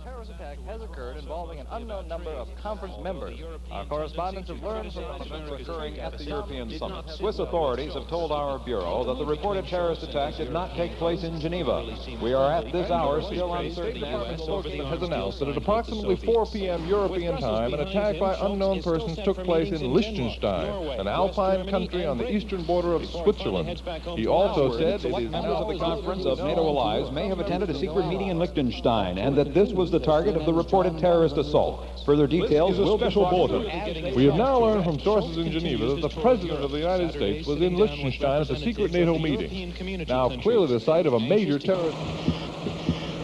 terrorist attack has occurred involving an unknown number of conference members. Our correspondents have learned from events occurring at the European Summit. Swiss authorities have told our bureau that the reported terrorist attack did not take place in Geneva. We are at this hour still uncertain. The Department spokesman has announced that at approximately 4 p.m. European time, an attack by unknown persons took place in Liechtenstein, an alpine country on the eastern border of Switzerland. He also said it is members of the conference of NATO allies may have attended a secret meeting in Liechtenstein, and that this was the target of the reported terrorist assault. Further details will be special bulletin. We have now learned from sources in Geneva that the President of the United States was in Liechtenstein at a secret NATO meeting. Now clearly the site of a major terrorist...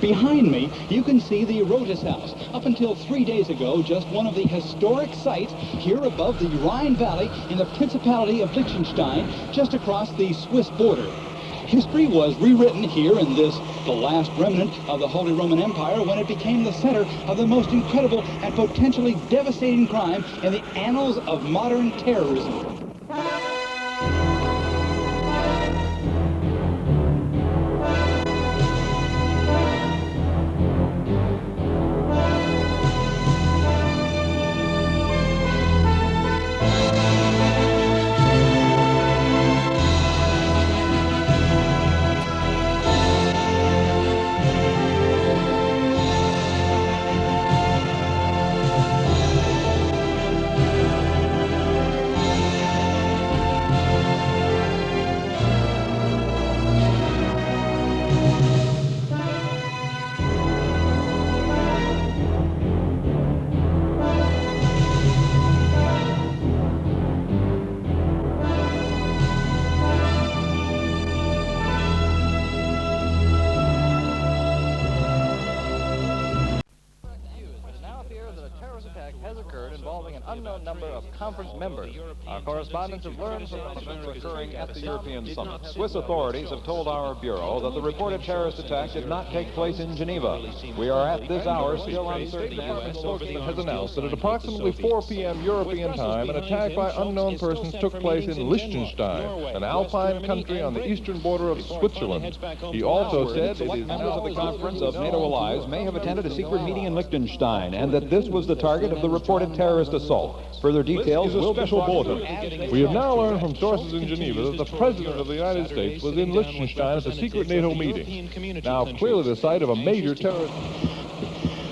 Behind me, you can see the Rotes House. Up until 3 days ago, just one of the historic sites here above the Rhine Valley in the Principality of Liechtenstein, just across the Swiss border. History was rewritten here in this, the last remnant of the Holy Roman Empire, when it became the center of the most incredible and potentially devastating crime in the annals of modern terrorism. Conference members. Our correspondents have learned from events occurring at the European Summit. Swiss authorities have told our bureau that the reported terrorist attack did not take place in Geneva. We are at this hour still uncertain. The Department spokesman has announced that at approximately 4 p.m. European time, an attack by unknown persons took place in Liechtenstein, an alpine country on the eastern border of Switzerland. He also said it is members of the conference of NATO allies may have attended a secret meeting in Liechtenstein, and that this was the target of the reported terrorist assault. Further details will be special bulletin. We have now learned from sources in Geneva that the President of the United States was in Liechtenstein at a secret NATO meeting. Now clearly the site of a major terrorist...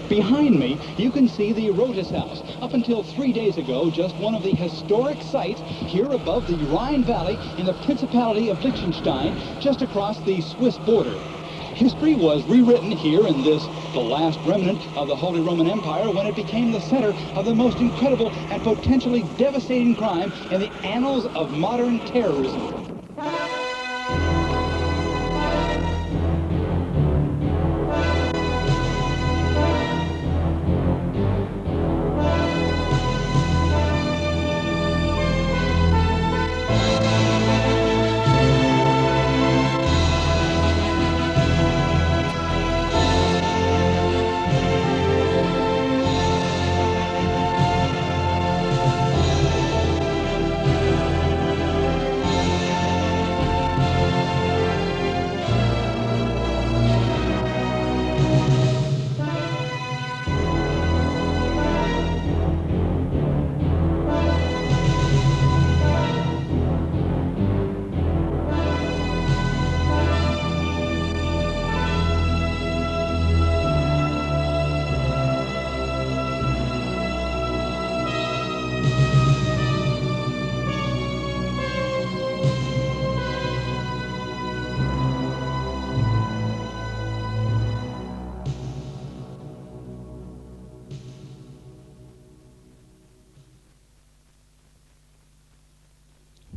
Behind me, you can see the Rotes House. Up until 3 days ago, just one of the historic sites here above the Rhine Valley in the Principality of Liechtenstein, just across the Swiss border. History was rewritten here in this, the last remnant of the Holy Roman Empire, when it became the center of the most incredible and potentially devastating crime in the annals of modern terrorism.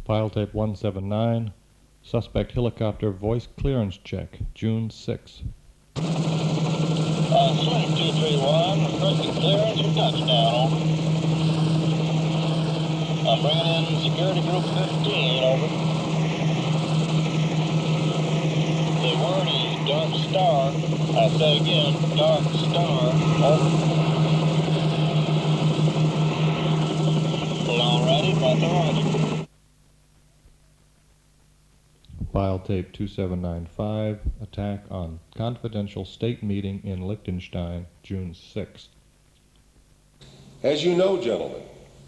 File tape 179, suspect helicopter voice clearance check, June 6. Swing 231, requesting clearance for touchdown. I'm bringing in security group 15, over. The word is dark star. I say again, dark star, over. Alrighty, right to roger. File tape 2795, attack on confidential state meeting in Liechtenstein, June 6th. As you know, gentlemen,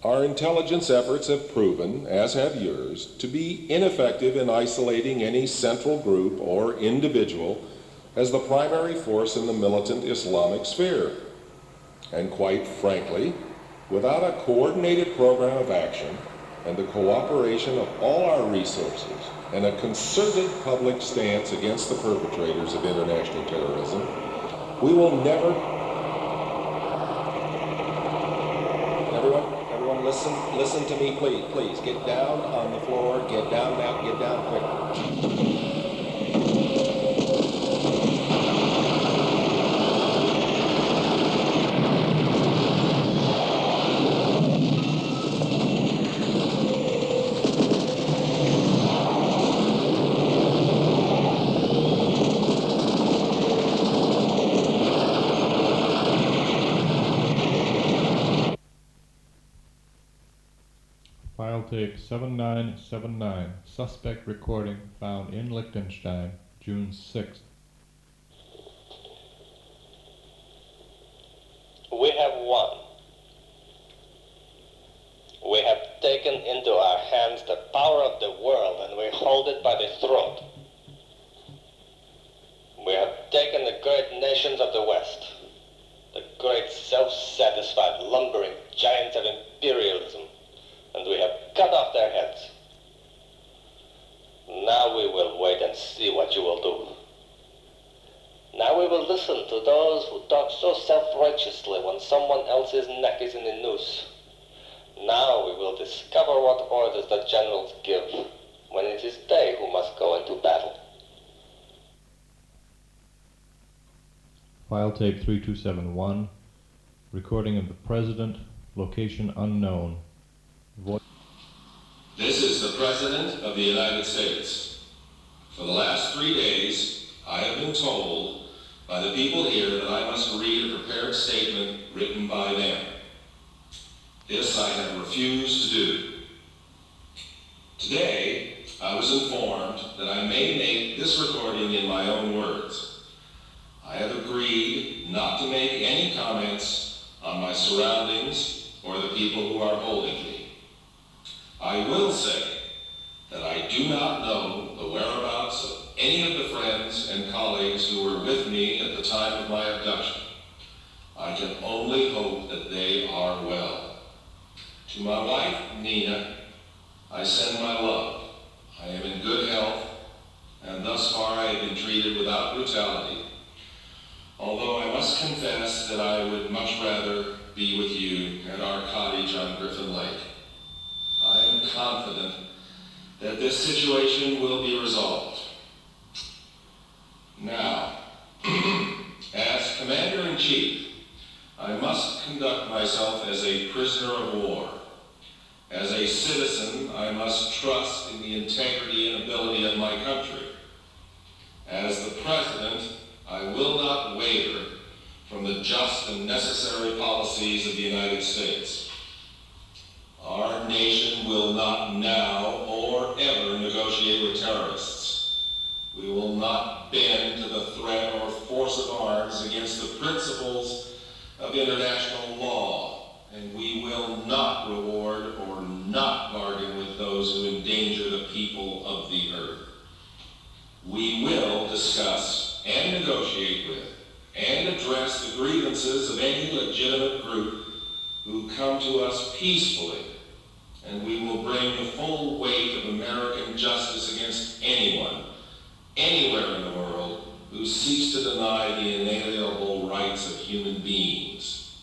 our intelligence efforts have proven, as have yours, to be ineffective in isolating any central group or individual as the primary force in the militant Islamic sphere. And quite frankly, without a coordinated program of action and the cooperation of all our resources and a concerted public stance against the perpetrators of international terrorism, we will never... Everyone listen to me, please. Get down on the floor, get down now, get down quickly. File tape 7979, suspect recording found in Liechtenstein, June 6th. We have won. We have taken into our hands the power of the world, and we hold it by the throat. We have taken the great nations of the West, the great self-satisfied lumbering giants of imperialism, and we have cut off their heads. Now we will wait and see what you will do. Now we will listen to those who talk so self-righteously when someone else's neck is in the noose. Now we will discover what orders the generals give when it is they who must go into battle. File tape 3271, recording of the President, location unknown. This is the President of the United States. For the last 3 days, I have been told by the people here that I must read a prepared statement written by them. This I have refused to do. Today, I was informed that I may make this recording in my own words. I have agreed not to make any comments on my surroundings or the people who are holding me. I will say that I do not know the whereabouts of any of the friends and colleagues who were with me at the time of my abduction. I can only hope that they are well. To my wife, Nina, I send my love. I am in good health, and thus far I have been treated without brutality. Although I must confess that I would much rather be with you at our cottage on Griffin Lake. I am confident that this situation will be resolved. Now, as Commander-in-Chief, I must conduct myself as a prisoner of war. As a citizen, I must trust in the integrity and ability of my country. As the President, I will not waver from the just and necessary policies of the United States. Our nation will not now or ever negotiate with terrorists. We will not bend to the threat or force of arms against the principles of international law, and we will not reward or not bargain with those who endanger the people of the earth. We will discuss and negotiate with and address the grievances of any legitimate group who come to us peacefully, and we will bring the full weight of American justice against anyone, anywhere in the world, who seeks to deny the inalienable rights of human beings.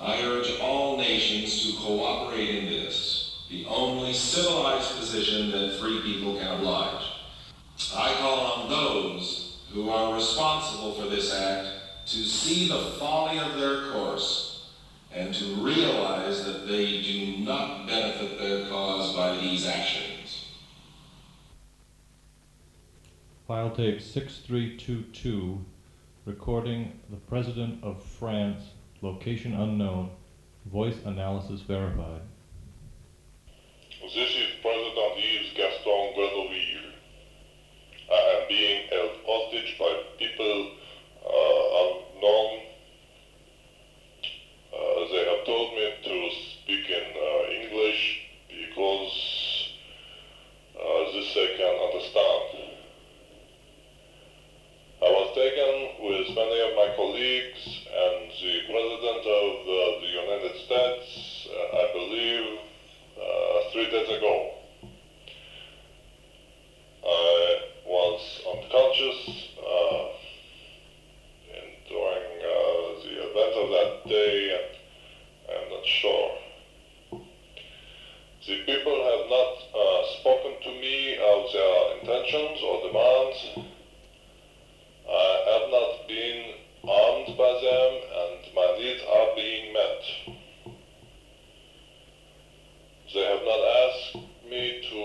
I urge all nations to cooperate in this, the only civilized position that free people can oblige. I call on those who are responsible for this act to see the folly of their course and to realize that they do not benefit their cause by these actions. File tape 6322, recording the President of France, location unknown, voice analysis verified. This is President Yves Gaston Grenouille. hostage by people unknown. They have told me to speak in English because this I can understand. I was taken with many of my colleagues and the President of the United States, I believe, 3 days ago. I was unconscious during the event of that day, and I'm not sure. The people have not spoken to me of their intentions or demands. I have not been harmed by them, and my needs are being met. They have not asked me to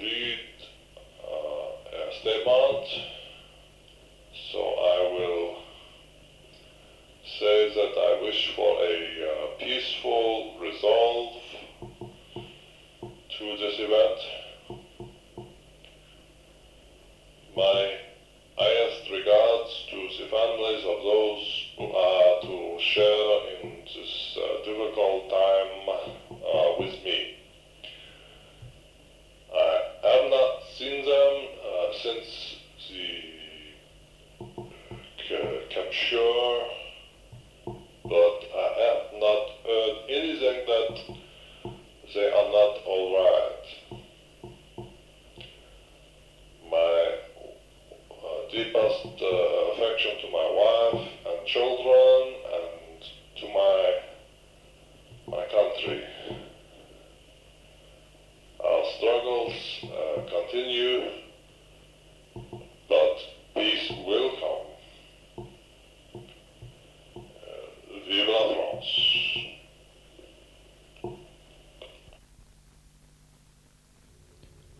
read a statement, so I will say that I wish for a peaceful resolve to this event. My highest regards to the families of those who are to share in this difficult time with me. I have not seen them since the capture, but I have not heard anything that they are not all right. My deepest affection to my wife and children and to my country. Our struggles continue, but peace will come. Vive la France.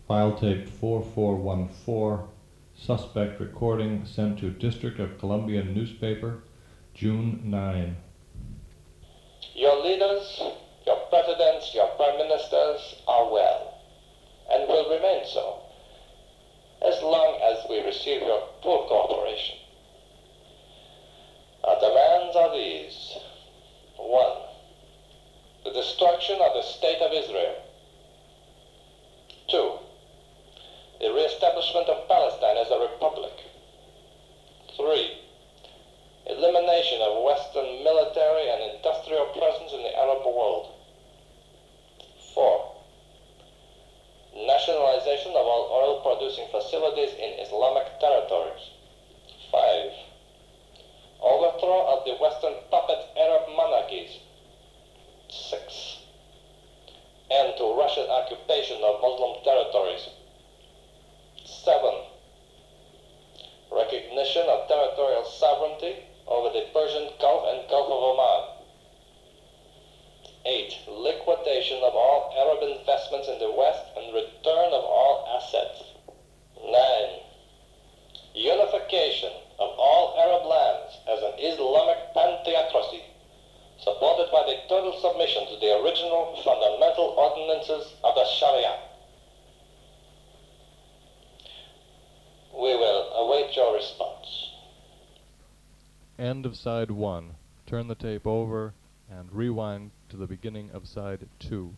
File tape 4414, suspect recording sent to District of Columbia newspaper, June 9. Your leaders, your presidents, your prime ministers are well, and will remain so, as long as we receive your full cooperation. Our demands are these. 1. The destruction of the State of Israel. 2. The re-establishment of Palestine as a republic. 3. Elimination of Western military and industrial presence in the Arab world. 4. Nationalization of all oil-producing facilities in Islamic territories. 5. Overthrow of the Western puppet Arab monarchies. 6. End to Russian occupation of Muslim territories. 7. Recognition of territorial sovereignty over the Persian Gulf and Gulf of Oman. 8. Liquidation of all Arab investments in the West and return of all assets. 9. Unification of all Arab lands as an Islamic pantheocracy, supported by the total submission to the original fundamental ordinances of the Sharia. We will await your response. End of side 1. Turn the tape over and rewind to the beginning of side 2.